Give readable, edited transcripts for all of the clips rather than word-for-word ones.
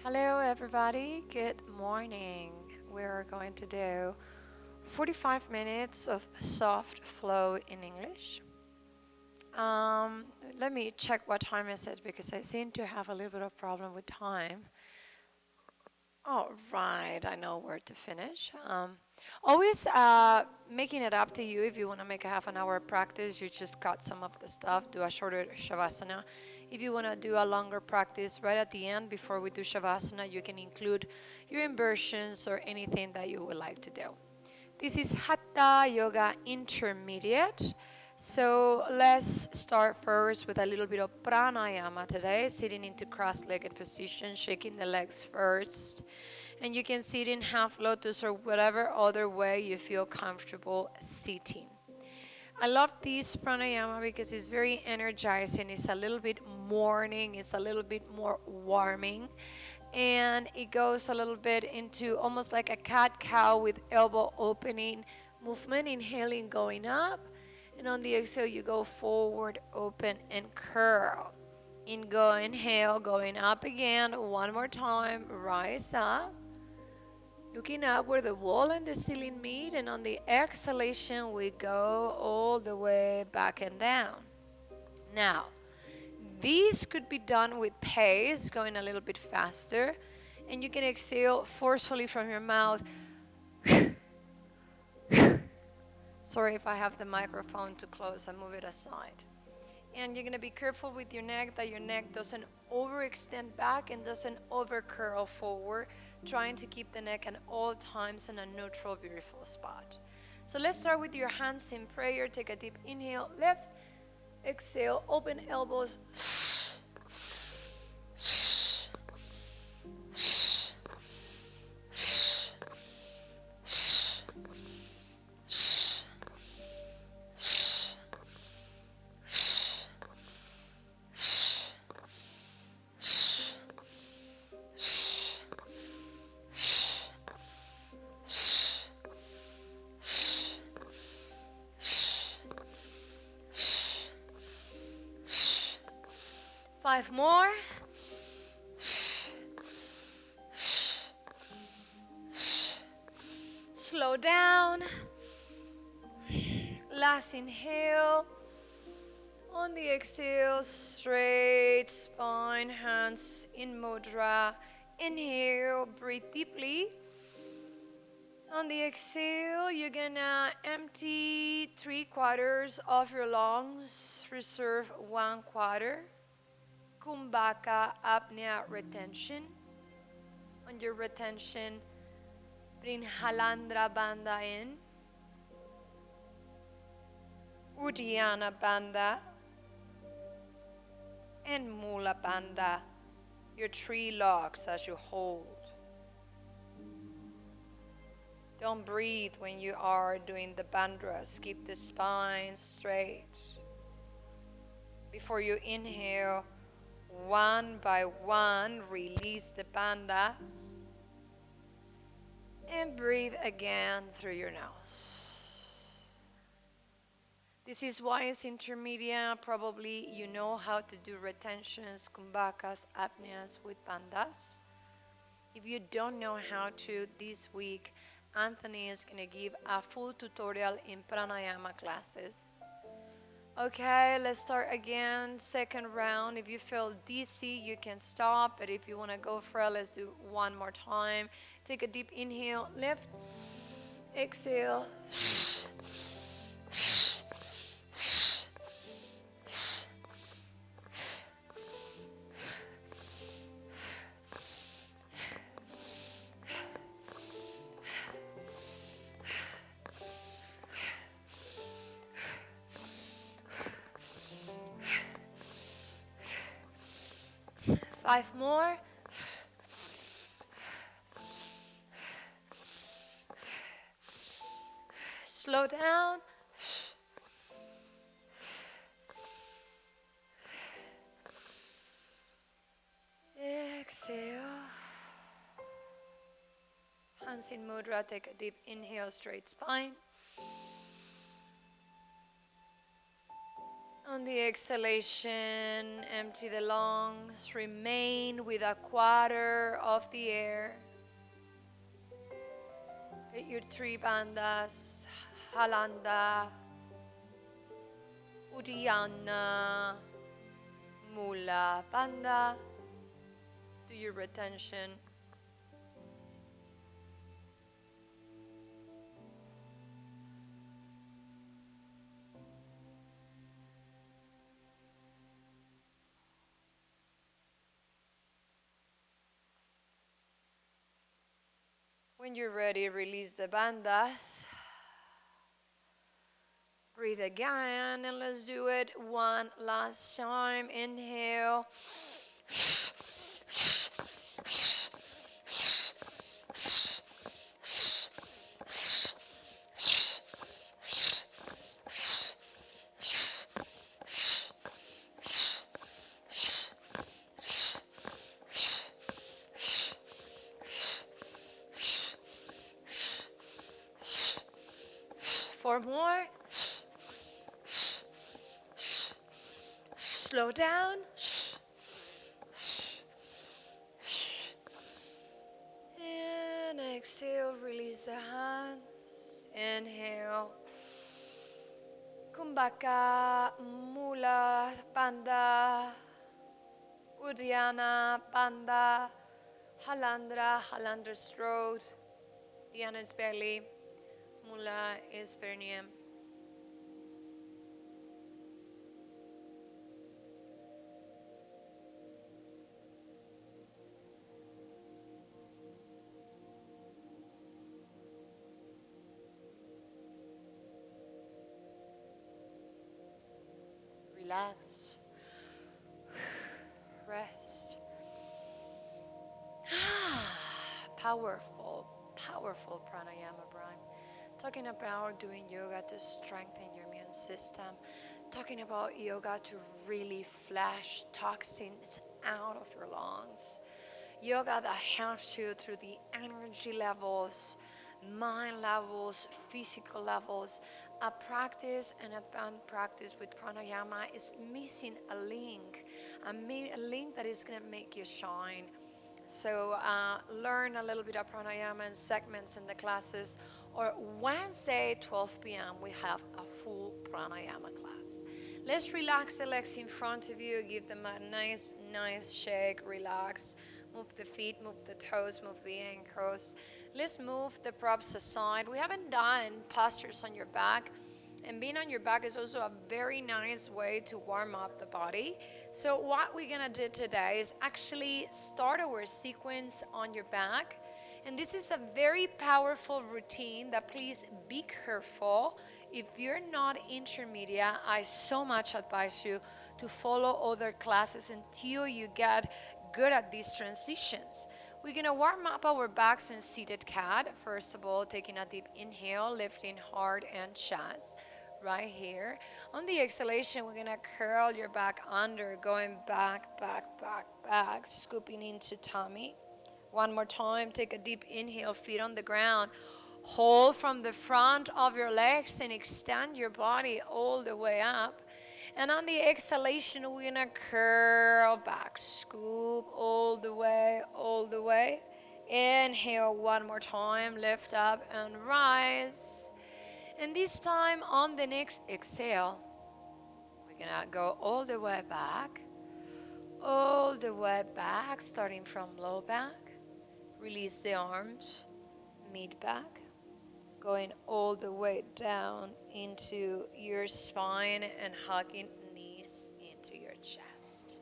Hello, everybody. Good morning. We're going to do 45 minutes of soft flow in English. Um, Let me check what time is it because I seem to have a little bit of problem with time. All right, I know where to finish. Always making it up to you. If you want to make a half an hour practice, you just cut some of the stuff, do a shorter Shavasana. If you want to do a longer practice right at the end before we do Shavasana, you can include your inversions or anything that you would like to do. This is Hatha Yoga Intermediate. So let's start first with a little bit of Pranayama today, sitting into cross-legged position, shaking the legs first. And you can sit in half lotus or whatever other way you feel comfortable sitting. I love this pranayama because it's very energizing. It's a little bit morning, it's a little bit more warming. And it goes a little bit into almost like a cat-cow with elbow opening movement, inhaling, going up. And on the exhale, you go forward, open, and curl. Inhale, going up again. One more time, rise up. Looking up where the wall and the ceiling meet, and on the exhalation, we go all the way back and down. Now, this could be done with pace, going a little bit faster, and you can exhale forcefully from your mouth. Sorry if I have the microphone too close, I move it aside. And you're going to be careful with your neck that your neck doesn't overextend back and doesn't over curl forward, trying to keep the neck at all times in a neutral, beautiful spot. So let's start with your hands in prayer. Take a deep inhale, lift, exhale, open elbows. 5 more. Slow down. Last inhale. On the exhale, straight spine, hands in mudra. Inhale, breathe deeply. On the exhale, you're gonna empty 3/4 of your lungs. Reserve 1/4. Kumbhaka apnea retention. On your retention, bring Halandra Bandha in. Uddiyana Bandha. And Mula Bandha. Your 3 locks as you hold. Don't breathe when you are doing the bandhas. Keep the spine straight. Before you inhale, one by one, release the bandhas. And breathe again through your nose. This is why it's intermediate. Probably you know how to do retentions, kumbhakas, apneas with bandhas. If you don't know how to, this week, Anthony is going to give a full tutorial in pranayama classes. Okay, let's start again. Second round. If you feel dizzy, you can stop. But if you want to go for it, let's do one more time. Take a deep inhale, lift, exhale. 5 more. Slow down. Exhale. Hands in mudra. Take a deep inhale, straight spine. On the exhalation, empty the lungs. Remain with a quarter of the air. Get your 3 bandhas. Halanda, Uddiyana, Mula Bandha. Do your retention. When you're ready, release the bandhas. Breathe again, and let's do it one last time. Inhale. Four more. Slow down. And exhale, release the hands. Inhale. Kumbhaka, Mula, Bandha, Uddiyana, Bandha, Halandra, Halandra's throat, Uddiyana's belly, Mula is perineum. Relax. Rest. Powerful, powerful pranayama, Brian. Talking about doing yoga to strengthen your immune system. Talking about yoga to really flush toxins out of your lungs. Yoga that helps you through the energy levels, mind levels, physical levels. A practice, an advanced practice with pranayama is missing a link, a link that is going to make you shine. So learn a little bit of pranayama and segments in the classes. Or Wednesday, 12 p.m., we have a full pranayama class. Let's relax the legs in front of you. Give them a nice, nice shake. Relax. Move the feet, move the toes, move the ankles. Let's move the props aside. We haven't done postures on your back. And being on your back is also a very nice way to warm up the body. So what we're gonna do today is actually start our sequence on your back. And this is a very powerful routine that please be careful. If you're not intermediate, I so much advise you to follow other classes until you get good at these transitions. We're gonna warm up our backs in seated cat. First of all, taking a deep inhale, lifting heart and chest right here. On the exhalation, we're gonna curl your back under, going back, back, back, back, scooping into tummy. One more time, take a deep inhale, feet on the ground. Hold from the front of your legs and extend your body all the way up. And on the exhalation, we're gonna curl back, scoop all the way, all the way. Inhale one more time, lift up and rise. And this time on the next exhale, we're gonna go all the way back, starting from low back. Release the arms, mid back, going all the way down into your spine and hugging knees into your chest.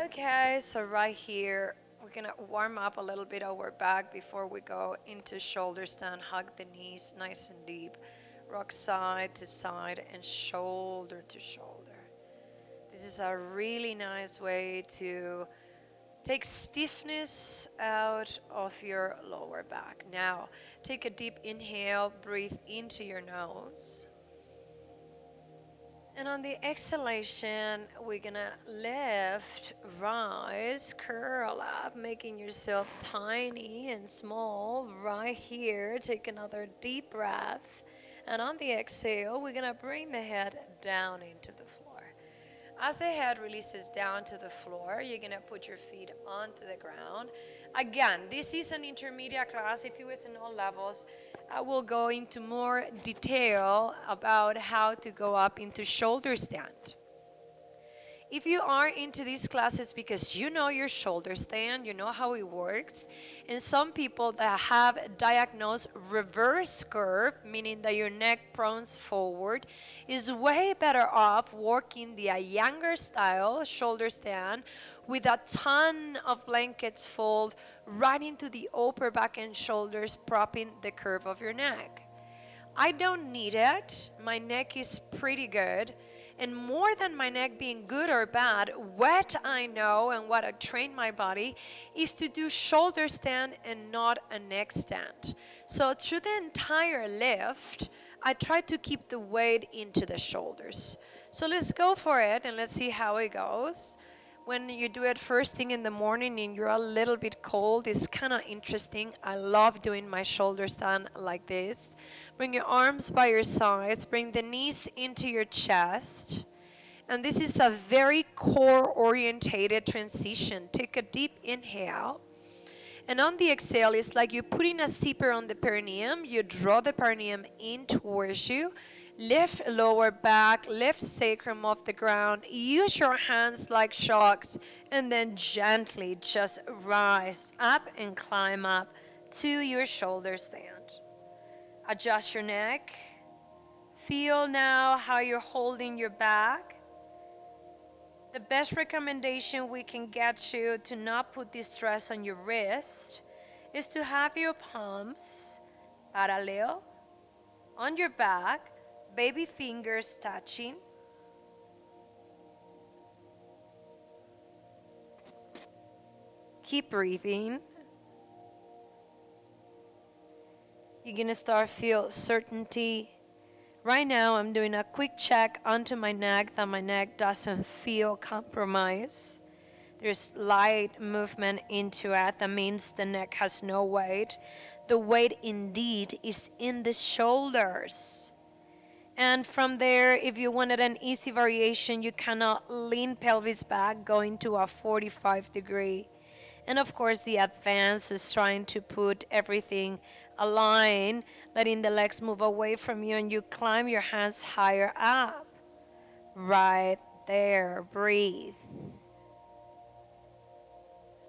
Okay, so right here, we're gonna warm up a little bit our back before we go into shoulder stand. Hug the knees nice and deep. Rock side to side and shoulder to shoulder. This is a really nice way to take stiffness out of your lower back. Now, take a deep inhale, breathe into your nose. And on the exhalation, we're gonna lift, rise, curl up, making yourself tiny and small right here. Take another deep breath. And on the exhale, we're gonna bring the head down into the floor. As the head releases down to the floor, you're going to put your feet onto the ground. Again, this is an intermediate class. If it was in all levels, I will go into more detail about how to go up into shoulder stand. If you are into these classes because you know your shoulder stand, you know how it works, and some people that have diagnosed reverse curve, meaning that your neck prunes forward, is way better off working the Iyengar style shoulder stand with a ton of blankets fold right into the upper back and shoulders, propping the curve of your neck. I don't need it. My neck is pretty good. And more than my neck being good or bad, what I know and what I train my body is to do shoulder stand and not a neck stand. So through the entire lift, I try to keep the weight into the shoulders. So let's go for it and let's see how it goes. When you do it first thing in the morning and you're a little bit cold, it's kind of interesting. I love doing my shoulder stand like this. Bring your arms by your sides, bring the knees into your chest. And this is a very core-orientated transition. Take a deep inhale. And on the exhale, it's like you're putting a stepper on the perineum. You draw the perineum in towards you. Lift lower back, lift sacrum off the ground. Use your hands like shocks. And then gently just rise up and climb up to your shoulder stand. Adjust your neck. Feel now how you're holding your back. The best recommendation we can get you to not put this stress on your wrist is to have your palms parallel on your back, baby fingers touching. Keep breathing. You're going to start feel certainty. Right now, I'm doing a quick check onto my neck that my neck doesn't feel compromised. There's light movement into it. That means the neck has no weight. The weight indeed is in the shoulders. And from there, if you wanted an easy variation, you cannot lean pelvis back, going to a 45-degree. And of course, the advance is trying to put everything aligned, letting the legs move away from you, and you climb your hands higher up. Right there. Breathe.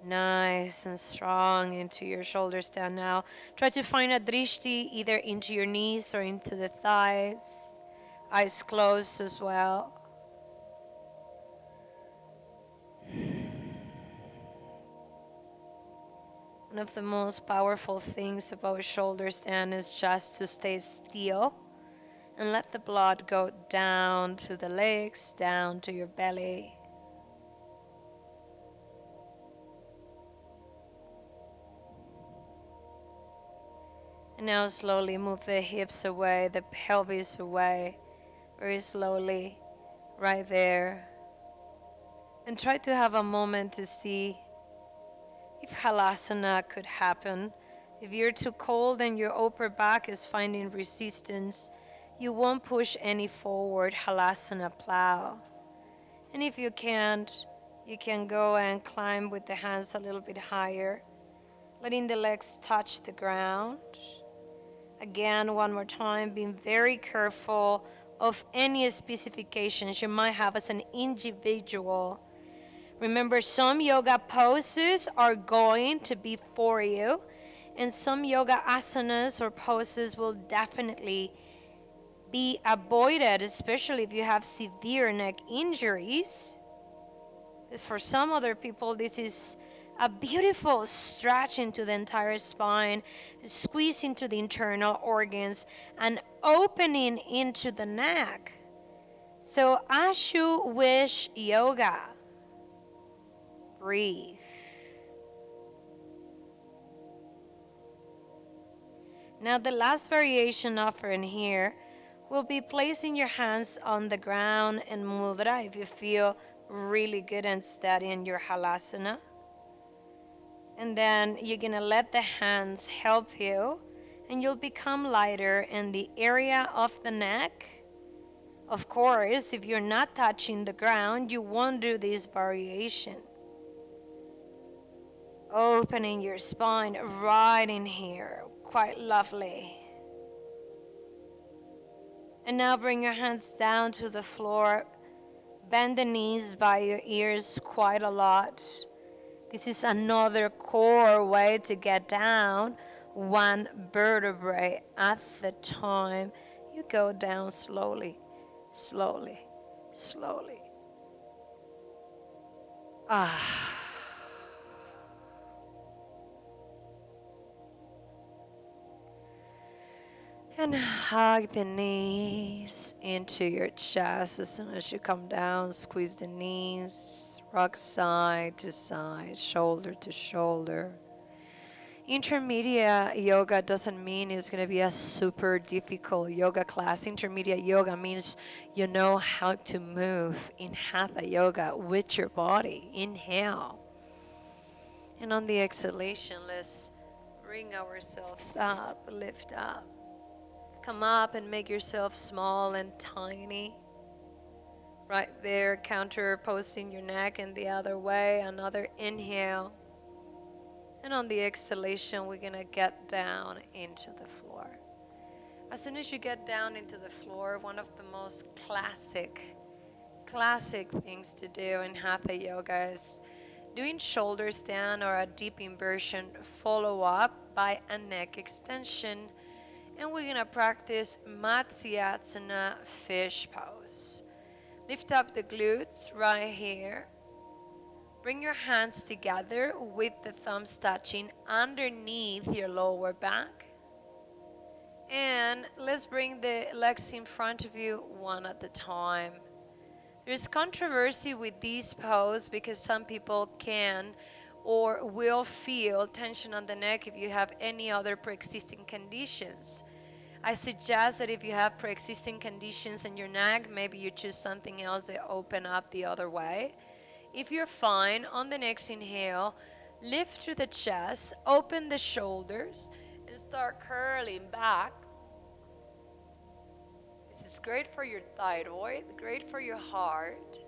Nice and strong into your shoulder stand now. Try to find a drishti either into your knees or into the thighs. Eyes closed as well. One of the most powerful things about shoulder stand is just to stay still and let the blood go down to the legs, down to your belly. And now slowly move the hips away, the pelvis away, very slowly, right there. And try to have a moment to see if halasana could happen. If you're too cold and your upper back is finding resistance, you won't push any forward, halasana plow. And if you can't, you can go and climb with the hands a little bit higher, letting the legs touch the ground. Again, one more time, being very careful of any specifications you might have as an individual. Remember, some yoga poses are going to be for you, and some yoga asanas or poses will definitely be avoided, especially if you have severe neck injuries. For some other people, this is a beautiful stretch into the entire spine, squeeze into the internal organs, and opening into the neck. So as you wish yoga. Breathe. Now the last variation offered here will be placing your hands on the ground in mudra if you feel really good and steady in your halasana. And then you're going to let the hands help you, and you'll become lighter in the area of the neck, Of course, if you're not touching the ground, you won't do this variation. Opening your spine right in here. Quite lovely. And now bring your hands down to the floor. Bend the knees by your ears quite a lot. This is another core way to get down, one vertebrae at the time. You go down slowly, slowly, slowly. And hug the knees into your chest. As soon as you come down, squeeze the knees, rock side to side, shoulder to shoulder. Intermediate yoga doesn't mean it's going to be a super difficult yoga class. Intermediate yoga means you know how to move in hatha yoga with your body. Inhale. And on the exhalation, let's bring ourselves up, lift up. Come up and make yourself small and tiny. Right there, counterposing your neck and the other way. Another inhale. And on the exhalation, we're going to get down into the floor. As soon as you get down into the floor, one of the most classic things to do in hatha yoga is doing shoulder stand or a deep inversion, follow up by a neck extension. And we're going to practice Matsyasana fish pose. Lift up the glutes right here. Bring your hands together with the thumbs touching underneath your lower back. And let's bring the legs in front of you one at a time. There's controversy with this pose because some people can or will feel tension on the neck if you have any other pre-existing conditions. I suggest that if you have pre-existing conditions in your neck, maybe you choose something else that open up the other way. If you're fine, on the next inhale, lift through the chest, open the shoulders, and start curling back. This is great for your thyroid, great for your heart.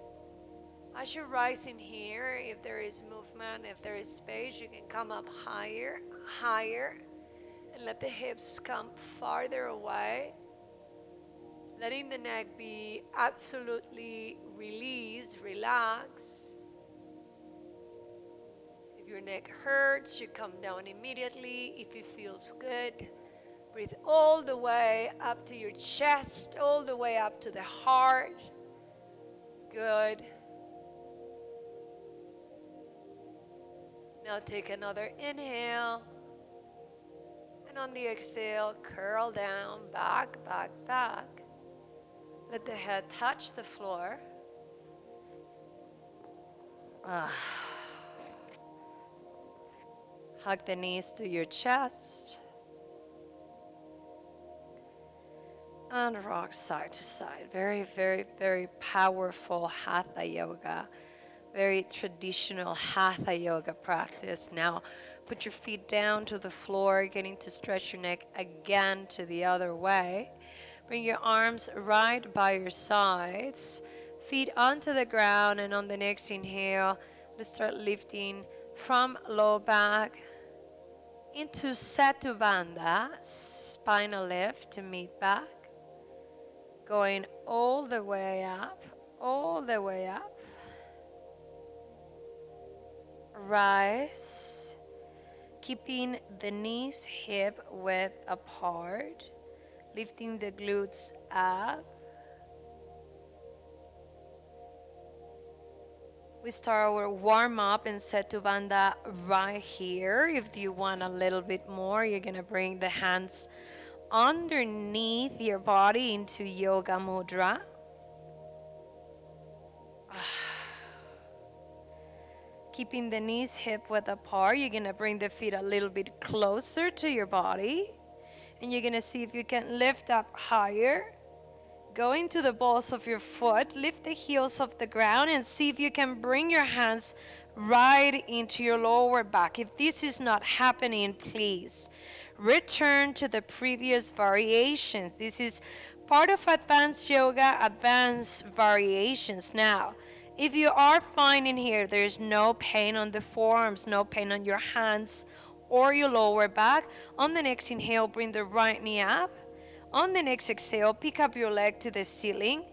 As you rise in here, if there is movement, if there is space, you can come up higher, higher, and let the hips come farther away. Letting the neck be absolutely released, relaxed. If your neck hurts, you come down immediately. If it feels good, breathe all the way up to your chest, all the way up to the heart. Good. Now take another inhale. And on the exhale, curl down, back, back, back. Let the head touch the floor. Hug the knees to your chest. And rock side to side. Very, very, very powerful hatha yoga. Very traditional hatha yoga practice. Now put your feet down to the floor, getting to stretch your neck again to the other way. Bring your arms right by your sides. Feet onto the ground, and on the next inhale, let's start lifting from low back into Setu Bandha, spinal lift to mid back. Going all the way up, all the way up. Rise, keeping the knees hip width apart, lifting the glutes up. We start our warm up in Setu Bandha right here. If you want a little bit more, you're gonna bring the hands underneath your body into Yoga Mudra. Keeping the knees hip width apart, you're gonna bring the feet a little bit closer to your body. And you're gonna see if you can lift up higher. Go into the balls of your foot, lift the heels off the ground, and see if you can bring your hands right into your lower back. If this is not happening, please return to the previous variations. This is Part of advanced yoga, advanced variations. Now, if you are finding here, there's no pain on the forearms, no pain on your hands or your lower back, on the next inhale, bring the right knee up. On the next exhale, pick up your leg to the ceiling.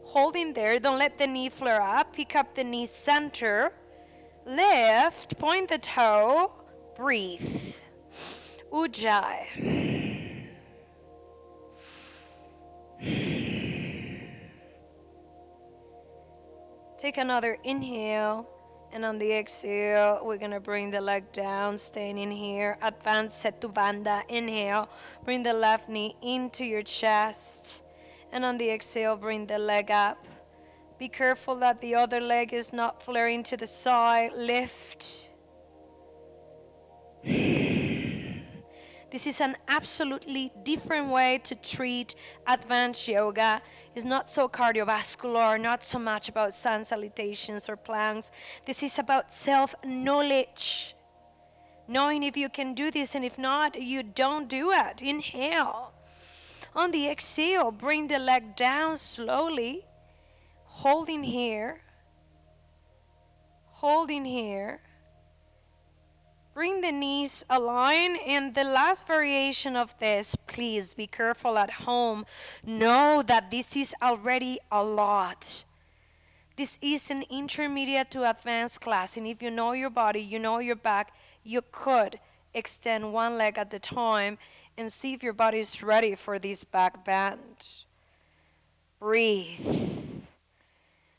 Hold in there, don't let the knee flare up. Pick up the knee center. Lift, point the toe, breathe. Ujjayi. Take another inhale, and on the exhale, we're gonna bring the leg down, staying in here. Advanced Setu Bandha. Inhale, bring the left knee into your chest, and on the exhale, bring the leg up. Be careful that the other leg is not flaring to the side. Lift. This is an absolutely different way to treat advanced yoga. It's not so cardiovascular, not so much about sun salutations or planks. This is about self-knowledge. Knowing if you can do this, and if not, you don't do it. Inhale. On the exhale, bring the leg down slowly. Holding here. Holding here. Bring the knees aligned, and the last variation of this, please be careful at home. Know that this is already a lot. This is an intermediate to advanced class, and if you know your body, you know your back, you could extend one leg at a time and see if your body is ready for this back bend. Breathe.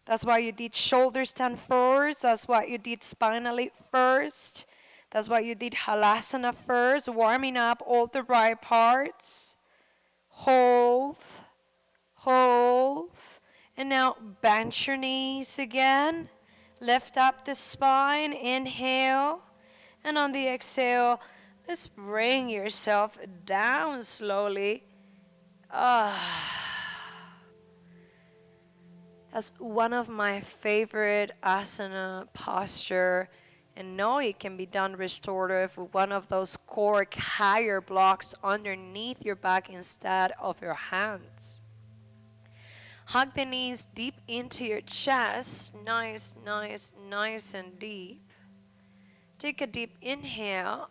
That's why you did shoulder stand first. That's why you did spinal first. That's why you did halasana first, warming up all the right parts. Hold, hold. And now bend your knees again. Lift up the spine, inhale. And on the exhale, just bring yourself down slowly. That's one of my favorite asana posture. And no, it can be done restorative with one of those cork higher blocks underneath your back instead of your hands. Hug the knees deep into your chest. Nice, nice, nice and deep. Take a deep inhale.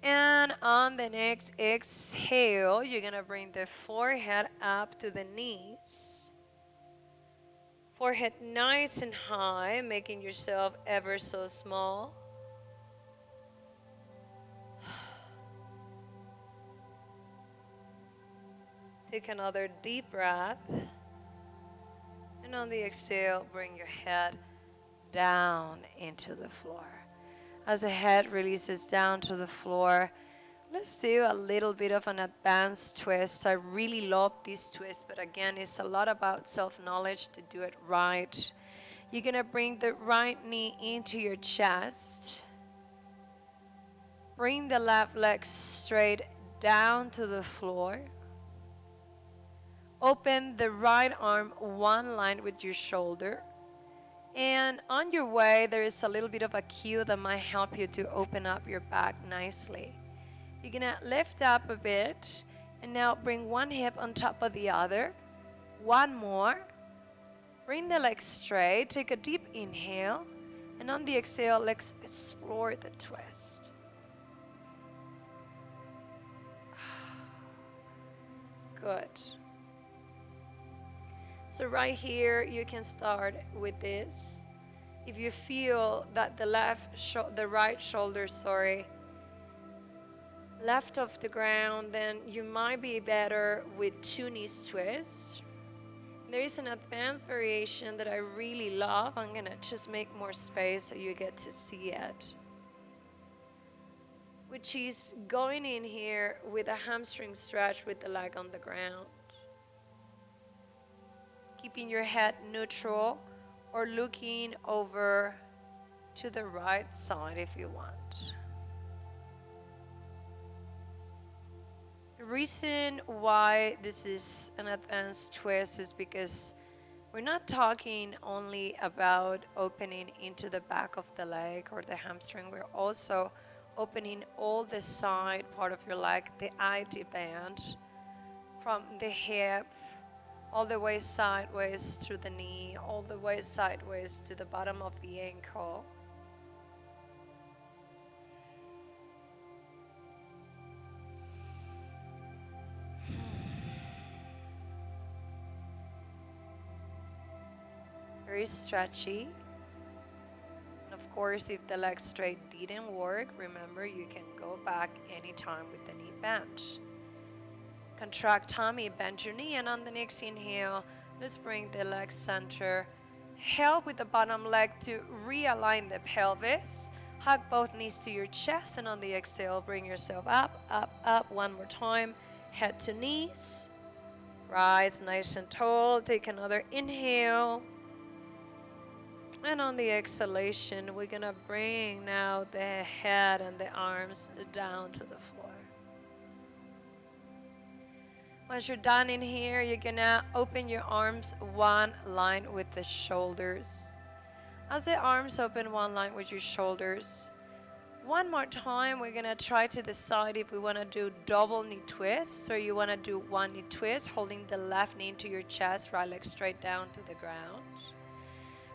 And on the next exhale, you're going to bring the forehead up to the knees. Forehead nice and high, making yourself ever so small. Take another deep breath. And on the exhale, bring your head down into the floor. As the head releases down to the floor, let's do a little bit of an advanced twist. I really love this twist, but again, it's a lot about self-knowledge to do it right. You're going to bring the right knee into your chest. Bring the left leg straight down to the floor. Open the right arm one line with your shoulder. And on your way, there is a little bit of a cue that might help you to open up your back nicely. You're going to lift up a bit, and now bring one hip on top of the other. One more. Bring the legs straight. Take a deep inhale. And on the exhale, let's explore the twist. Good. So right here, you can start with this. If you feel that the right shoulder, left of the ground, then you might be better with two knees twist. There is an advanced variation that I really love. I'm gonna just make more space so you get to see it. Which is going in here with a hamstring stretch with the leg on the ground. Keeping your head neutral or looking over to the right side if you want. The reason why this is an advanced twist is because we're not talking only about opening into the back of the leg or the hamstring. We're also opening all the side part of your leg, the IT band, from the hip all the way sideways through the knee, all the way sideways to the bottom of the ankle. Very stretchy. And of course, if the leg straight didn't work, remember you can go back anytime with the knee bent. Contract tummy, bend your knee, and on the next inhale, let's bring the leg center. Help with the bottom leg to realign the pelvis. Hug both knees to your chest, and on the exhale, bring yourself up, up, up. One more time, head to knees. Rise nice and tall. Take another inhale. And on the exhalation, we're going to bring now the head and the arms down to the floor. Once you're done in here, you're going to open your arms one line with the shoulders. As the arms open one line with your shoulders, one more time, we're going to try to decide if we want to do double knee twists or you want to do one knee twist, holding the left knee into your chest, right leg straight down to the ground.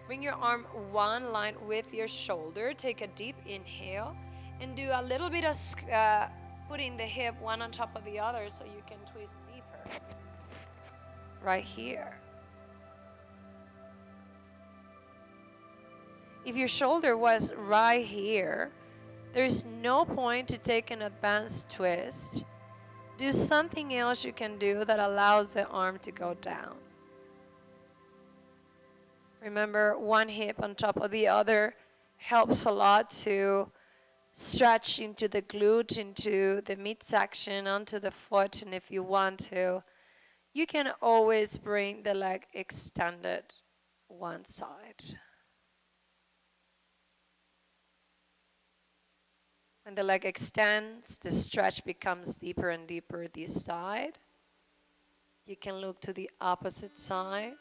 Bring your arm one line with your shoulder. Take a deep inhale and do a little bit of putting the hip one on top of the other so you can twist deeper. Right here. If your shoulder was right here, there's no point to take an advanced twist. Do something else you can do that allows the arm to go down. Remember, one hip on top of the other helps a lot to stretch into the glute, into the midsection, onto the foot. And if you want to, you can always bring the leg extended one side. When the leg extends, the stretch becomes deeper and deeper this side. You can look to the opposite side.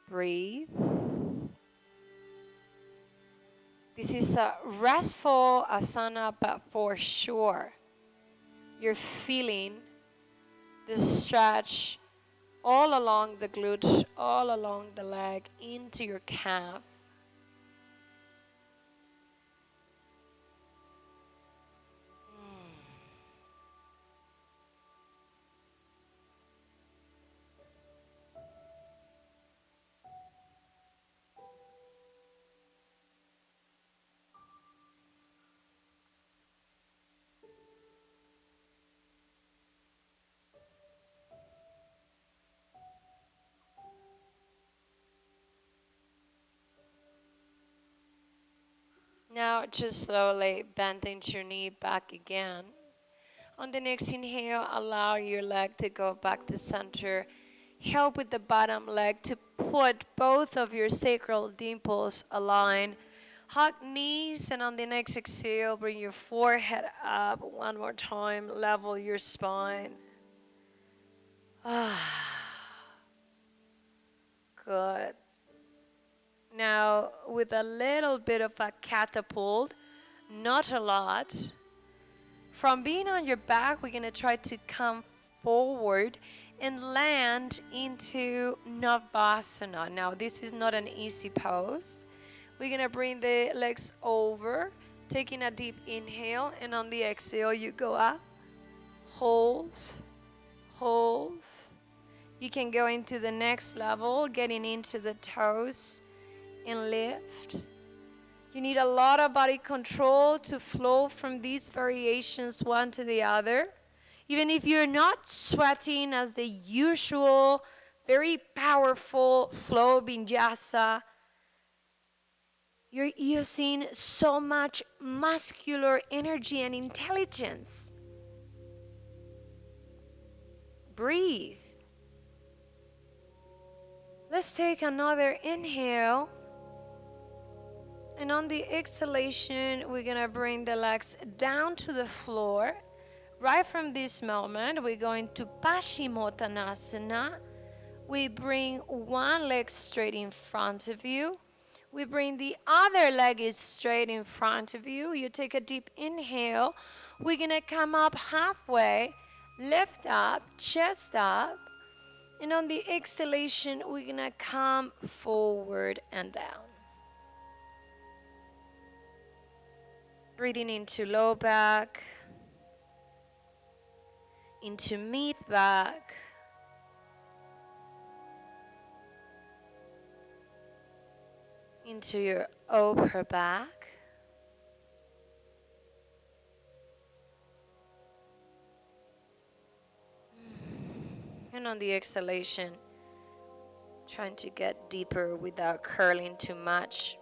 Breathe. This is a restful asana, but for sure, you're feeling the stretch all along the glute, all along the leg, into your calf. Now just slowly bend into your knee back again. On the next inhale, allow your leg to go back to center. Help with the bottom leg to put both of your sacral dimples aligned. Hug knees, and on the next exhale, bring your forehead up one more time. Level your spine. Good. Now, with a little bit of a catapult, not a lot. From being on your back, we're going to try to come forward and land into Navasana. Now, this is not an easy pose. We're going to bring the legs over, taking a deep inhale, and on the exhale, you go up, hold, hold. You can go into the next level, getting into the toes, and lift. You need a lot of body control to flow from these variations one to the other. Even if you're not sweating as the usual, very powerful flow vinyasa, you're using so much muscular energy and intelligence. Breathe. Let's take another inhale. And on the exhalation, we're going to bring the legs down to the floor. Right from this moment, we're going to Paschimottanasana. We bring one leg straight in front of you. We bring the other leg is straight in front of you. You take a deep inhale. We're going to come up halfway. Lift up, chest up. And on the exhalation, we're going to come forward and down. Breathing into low back, into mid back, into your upper back. And on the exhalation, trying to get deeper without curling too much.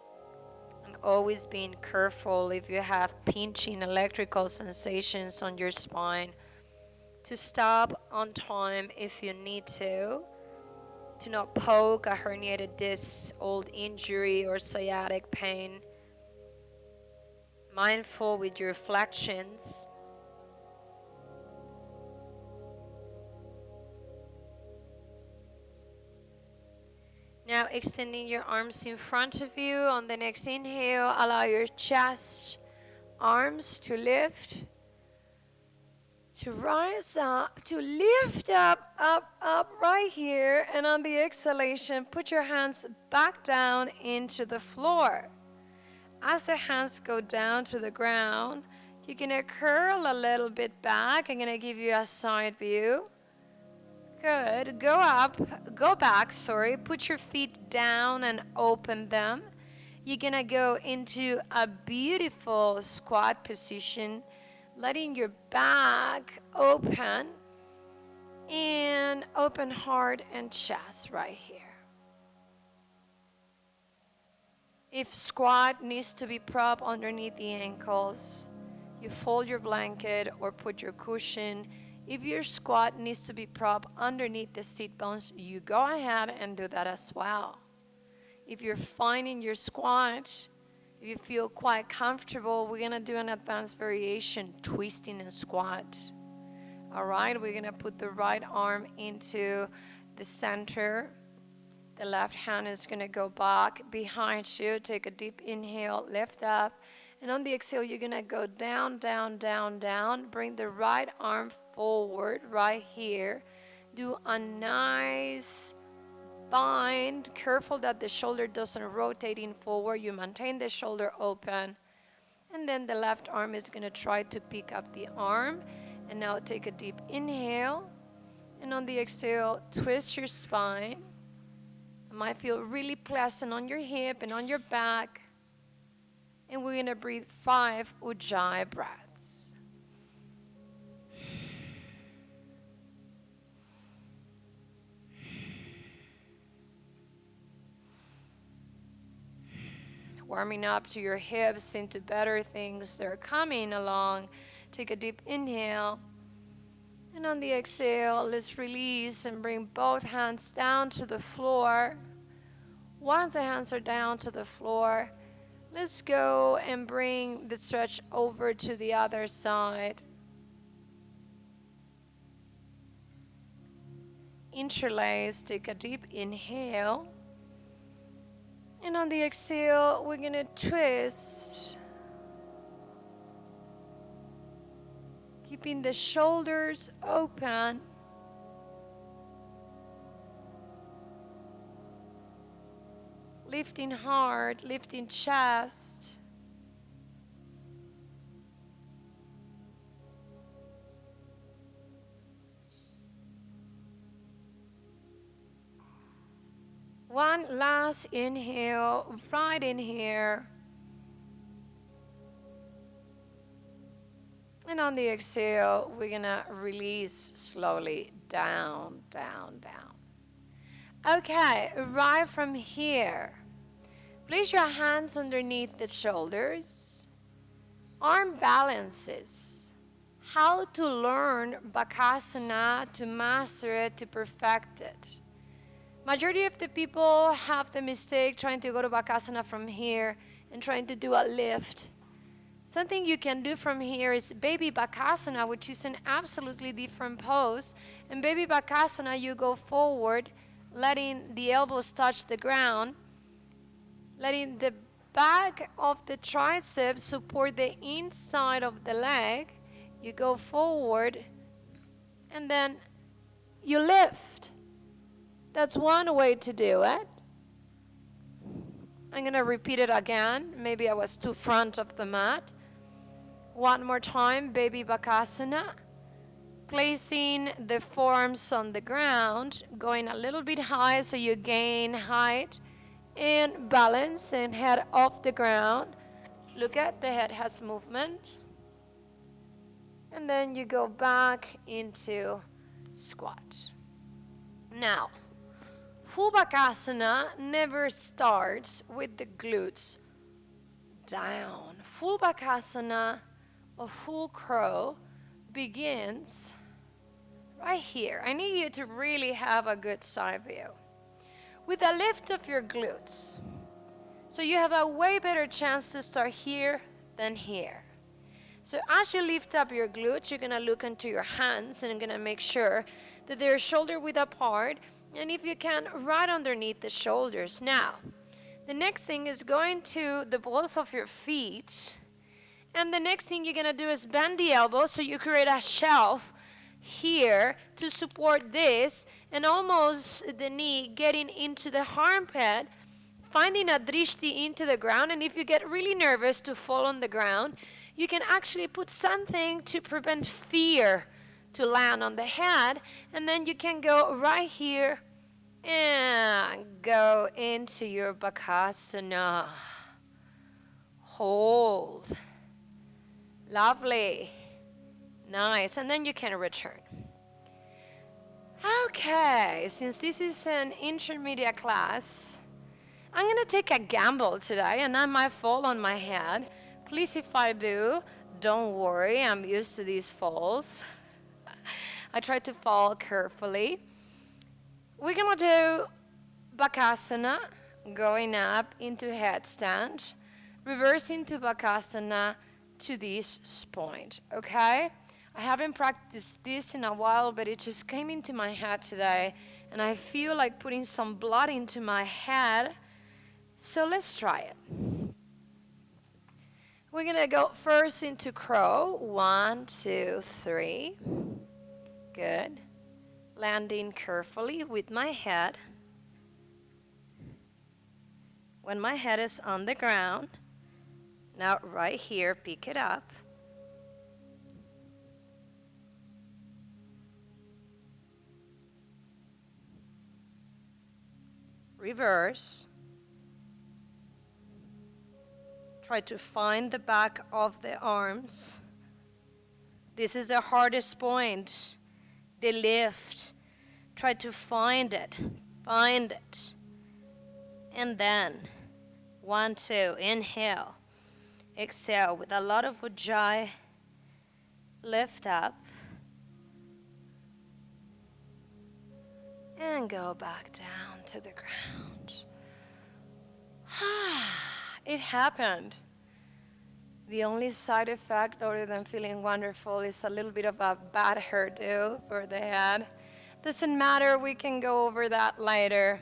And always being careful if you have pinching electrical sensations on your spine to stop on time if you need to not poke a herniated disc, old injury, or sciatic pain. Mindful with your flexions. Now extending your arms in front of you. On the next inhale, allow your chest, arms to lift, to rise up, to lift up, up right here. And on the exhalation, put your hands back down into the floor. As the hands go down to the ground, you're going to curl a little bit back. I'm going to give you a side view. Good. Go back, Put your feet down and open them. You're going to go into a beautiful squat position, letting your back open and open heart and chest right here. If squat needs to be propped underneath the ankles, you fold your blanket or put your cushion. If your squat needs to be propped underneath the sit bones, you go ahead and do that as well. If you're finding your squat, if you feel quite comfortable, we're going to do an advanced variation, twisting and squat. All right, we're going to put the right arm into the center. The left hand is going to go back behind you. Take a deep inhale, lift up. And on the exhale, you're going to go down, down, down, down. Bring the right arm forward right here. Do a nice bind. Careful that the shoulder doesn't rotate in forward. You maintain the shoulder open. And then the left arm is going to try to pick up the arm. And now take a deep inhale. And on the exhale, twist your spine. It might feel really pleasant on your hip and on your back. And we're going to breathe 5 Ujjayi breaths. Warming up to your hips into better things. They're coming along. Take a deep inhale. And on the exhale, let's release and bring both hands down to the floor. Once the hands are down to the floor, let's go and bring the stretch over to the other side. Interlace, take a deep inhale. And on the exhale, we're going to twist. Keeping the shoulders open. Lifting heart, lifting chest. One last inhale, right in here. And on the exhale, we're going to release slowly down, down, down. Okay, right from here, place your hands underneath the shoulders. Arm balances. How to learn Bakasana, to master it, to perfect it. Majority of the people have the mistake trying to go to Bakasana from here and trying to do a lift. Something you can do from here is Baby Bakasana, which is an absolutely different pose. In Baby Bakasana, you go forward, letting the elbows touch the ground, letting the back of the triceps support the inside of the leg. You go forward, And then you lift. That's one way to do it. I'm going to repeat it again. Maybe I was too front of the mat. One more time, baby Bakasana. Placing the forearms on the ground, going a little bit high so you gain height and balance and head off the ground. Look at the head has movement. And then you go back into squat. Now, full Bakasana never starts with the glutes down. Full Bakasana or full crow begins right here. I need you to really have a good side view with a lift of your glutes. So you have a way better chance to start here than here. So as you lift up your glutes, you're going to look into your hands and you're going to make sure that they're shoulder width apart, and if you can, right underneath the shoulders. Now, the next thing is going to the balls of your feet. And the next thing you're going to do is bend the elbows so you create a shelf here to support this, and almost the knee getting into the armpit, finding a drishti into the ground. And if you get really nervous to fall on the ground, you can actually put something to prevent fear to land on the head, and then you can go right here and go into your Bakasana. Hold. Lovely. Nice. And then you can return. Okay, since this is an intermediate class, I'm going to take a gamble today, and I might fall on my head. Please, if I do, don't worry. I'm used to these falls. I try to fall carefully. We're going to do Bakasana, going up into headstand, reversing to Bakasana, to this point, okay? I haven't practiced this in a while, but it just came into my head today, and I feel like putting some blood into my head, so let's try it. We're gonna go first into crow. 1, 2, 3. Good. Landing carefully with my head. When my head is on the ground, now right here, pick it up. Reverse. Try to find the back of the arms. This is the hardest point. The lift. Try to find it. Find it. And then 1, 2, inhale. Exhale with a lot of ujjayi. Lift up. And go back down to the ground. It happened. The only side effect, other than feeling wonderful, is a little bit of a bad hairdo for the head. Doesn't matter, we can go over that later.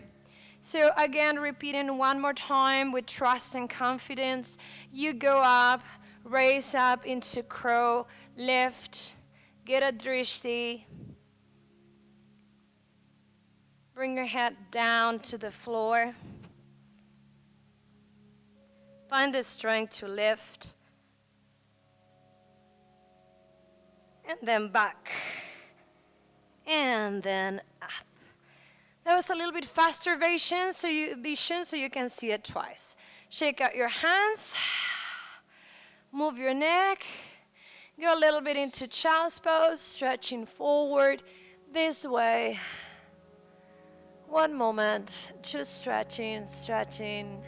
So again, repeating one more time with trust and confidence. You go up, raise up into crow, lift, get a drishti. Bring your head down to the floor. Find the strength to lift. And then back. And then up. That was a little bit faster vision so you can see it twice. Shake out your hands. Move your neck. Go a little bit into child's pose, stretching forward this way. One moment, just stretching, stretching.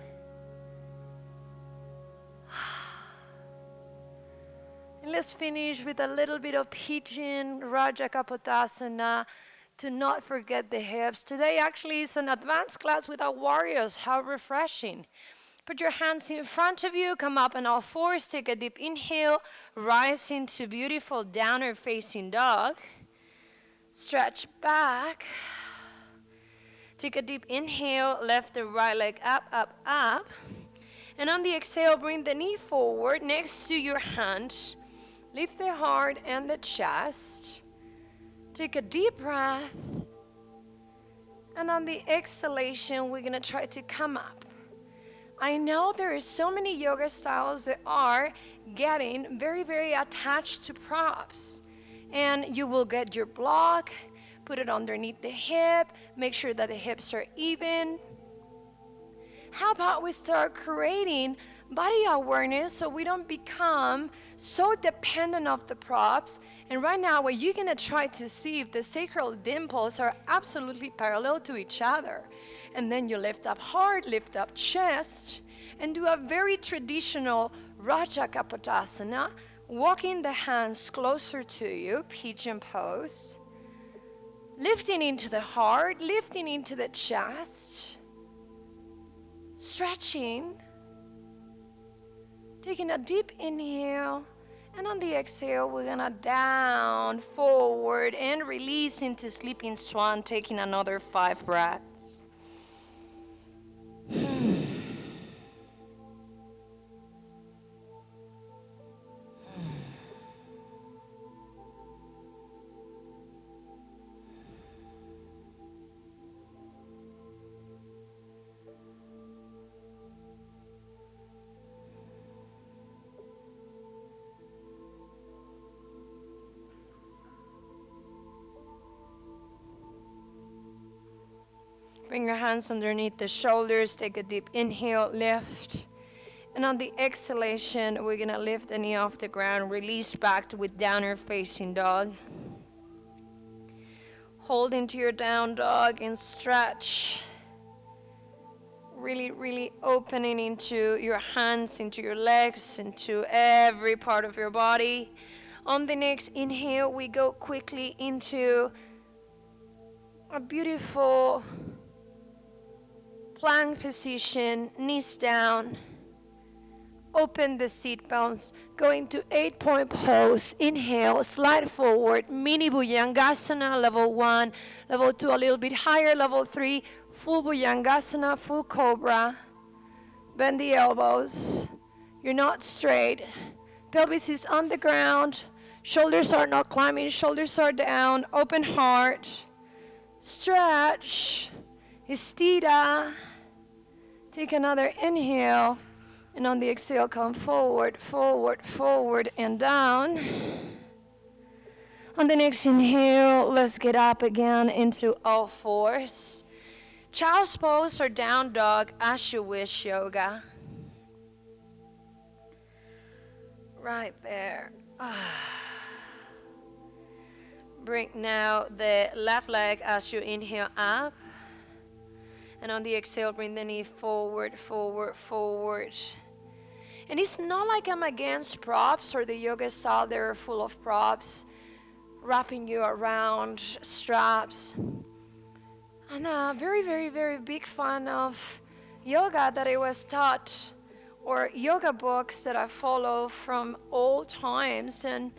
And let's finish with a little bit of pigeon, Raja Kapotasana, to not forget the hips. Today actually is an advanced class with our warriors. How refreshing. Put your hands in front of you, come up on all fours, take a deep inhale, rise into beautiful downward facing dog. Stretch back. Take a deep inhale, lift the right leg up, up, up. And on the exhale, bring the knee forward next to your hand. Lift the heart and the chest. Take a deep breath. And on the exhalation, we're going to try to come up. I know there are so many yoga styles that are getting very, very attached to props. And you will get your block, put it underneath the hip, make sure that the hips are even. How about we start creating body awareness so we don't become so dependent of the props? And right now, what you're going to try to see if the sacral dimples are absolutely parallel to each other. And then you lift up heart, lift up chest, and do a very traditional Raja Kapotasana, walking the hands closer to you, pigeon pose. Lifting into the heart, lifting into the chest. Stretching, taking a deep inhale, and on the exhale, we're gonna down, forward, and release into sleeping swan, taking another 5 breaths. Bring your hands underneath the shoulders. Take a deep inhale, lift. And on the exhalation, we're going to lift the knee off the ground. Release back with downward facing dog. Hold into your down dog and stretch. Really, really opening into your hands, into your legs, into every part of your body. On the next inhale, we go quickly into a beautiful plank position, knees down. Open the seat bones, go into 8-point pose. Inhale, slide forward, mini Bhujangasana, level 1, level 2 a little bit higher, level 3, full Bhujangasana, full cobra. Bend the elbows, you're not straight. Pelvis is on the ground, shoulders are not climbing, shoulders are down, open heart. Stretch, Istira. Take another inhale, and on the exhale, come forward, forward, forward, and down. On the next inhale, let's get up again into all fours. Child's pose or down dog, as you wish yoga. Right there. Bring now the left leg as you inhale up. And on the exhale, bring the knee forward, forward, forward. And it's not like I'm against props or the yoga style. They're full of props, wrapping you around, straps. I'm a very, very, very big fan of yoga that I was taught, or yoga books that I follow from old times. And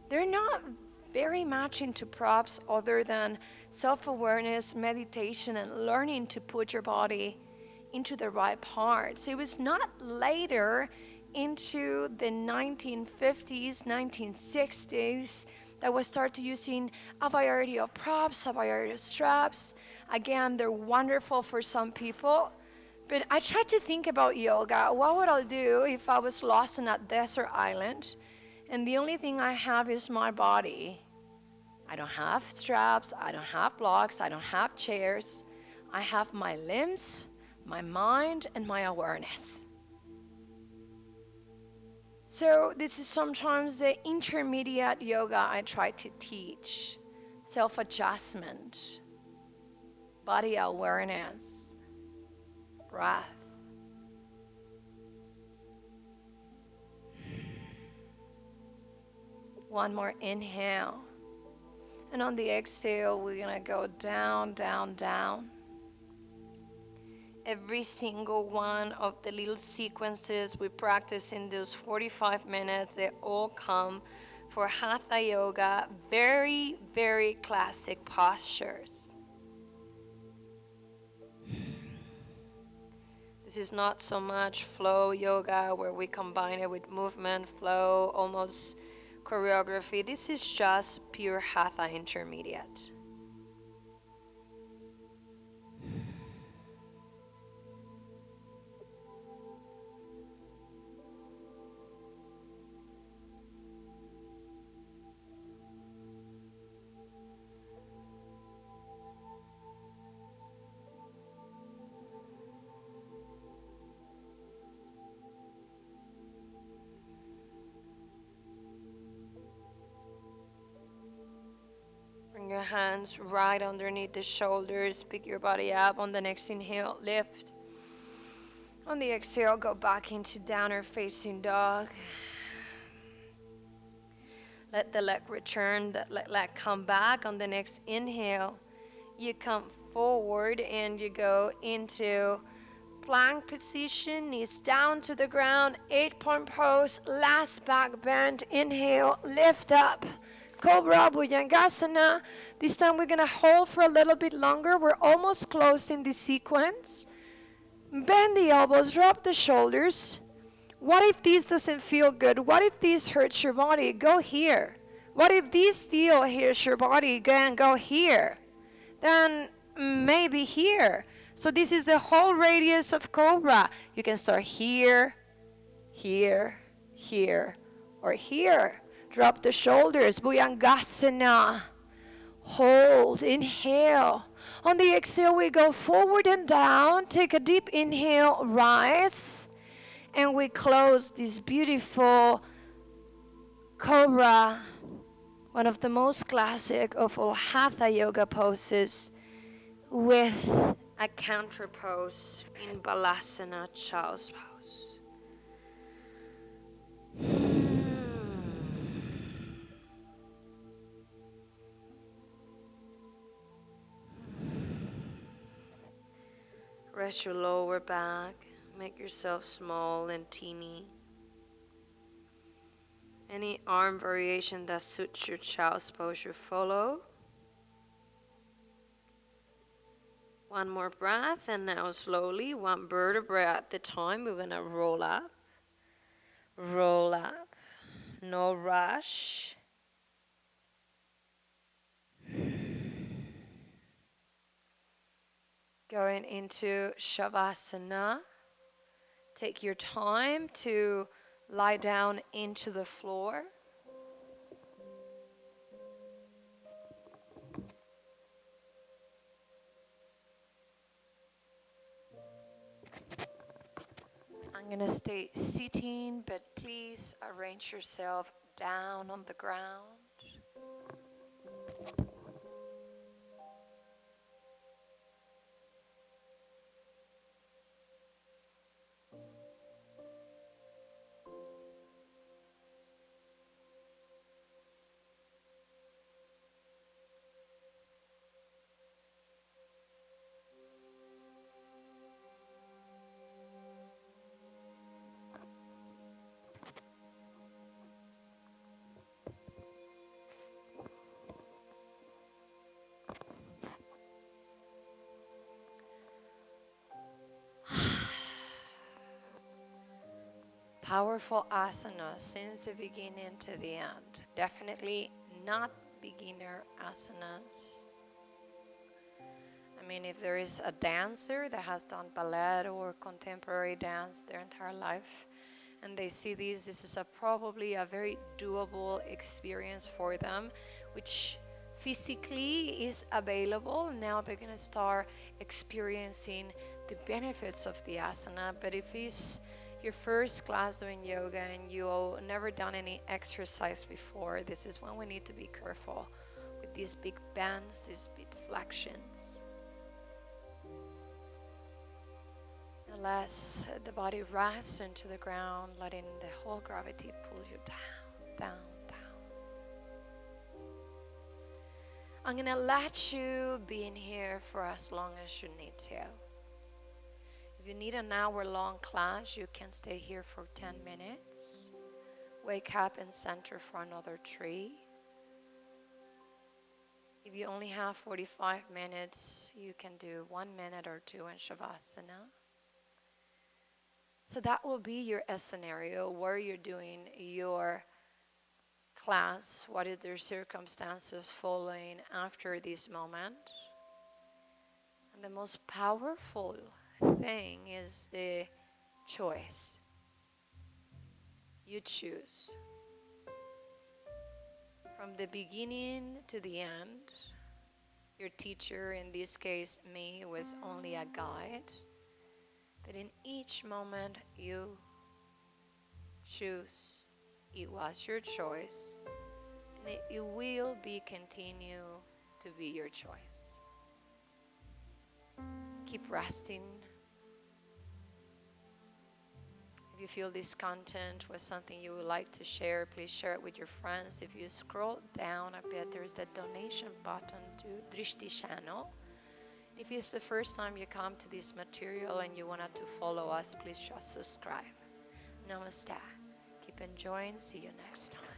they're not very much into props other than self-awareness, meditation, and learning to put your body into the right parts. It was not later into the 1950s, 1960s that we started using a variety of props, a variety of straps. Again, they're wonderful for some people. But I tried to think about yoga. What would I do if I was lost on a desert island and the only thing I have is my body? I don't have straps, I don't have blocks, I don't have chairs. I have my limbs, my mind, and my awareness. So this is sometimes the intermediate yoga I try to teach. Self-adjustment, body awareness, breath. One more inhale. And on the exhale, we're going to go down, down, down. Every single one of the little sequences we practice in those 45 minutes, they all come for Hatha Yoga. Very, very classic postures. This is not so much flow yoga where we combine it with movement, flow, almost choreography. This is just pure Hatha intermediate. Bring your hands right underneath the shoulders. Pick your body up. On the next inhale, lift. On the exhale, go back into downward facing dog. Let the leg return, the leg come back. On the next inhale, you come forward and you go into plank position, knees down to the ground, 8-point pose, last back bend, inhale, lift up. Cobra Bhujangasana. This time we're going to hold for a little bit longer. We're almost closing the sequence. Bend the elbows, drop the shoulders. What if this doesn't feel good? What if this hurts your body? Go here. What if this still hurts your body? Go here. Then maybe here. So this is the whole radius of Cobra. You can start here, here, here, or here. Drop the shoulders, Bhujangasana. Hold, inhale. On the exhale, we go forward and down. Take a deep inhale, rise. And we close this beautiful Cobra, one of the most classic of all Hatha Yoga poses, with a counter pose in Balasana, Child's Pose. Rest your lower back. Make yourself small and teeny. Any arm variation that suits your child's posture, follow. One more breath, and now slowly, one vertebra at a time, we're going to roll up. Roll up. No rush. Going into Shavasana. Take your time to lie down into the floor. I'm going to stay sitting, but please arrange yourself down on the ground. Powerful asana since the beginning to the end. Definitely not beginner asanas. I mean, if there is a dancer that has done ballet or contemporary dance their entire life, and they see this is probably a very doable experience for them, which physically is available. Now they're going to start experiencing the benefits of the asana. But if it's your first class doing yoga and you've never done any exercise before, this is when we need to be careful with these big bends, these big flexions. Unless the body rests into the ground, letting the whole gravity pull you down, down, down. I'm going to let you be in here for as long as you need to. If you need an hour-long class, you can stay here for 10 minutes. Wake up and center for another 3. If you only have 45 minutes, you can do 1 minute or 2 in Shavasana. So that will be your scenario where you're doing your class, what is their circumstances following after this moment. And the most powerful thing is the choice. You choose. From the beginning to the end, your teacher, in this case me, was only a guide. But in each moment you choose. It was your choice. And it will be continue to be your choice. Keep resting. If you feel this content was something you would like to share, please share it with your friends. If you scroll down a bit, there's the donation button to Drishti channel. If it's the first time you come to this material and you wanted to follow us, please just subscribe. Namaste. Keep enjoying. See you next time.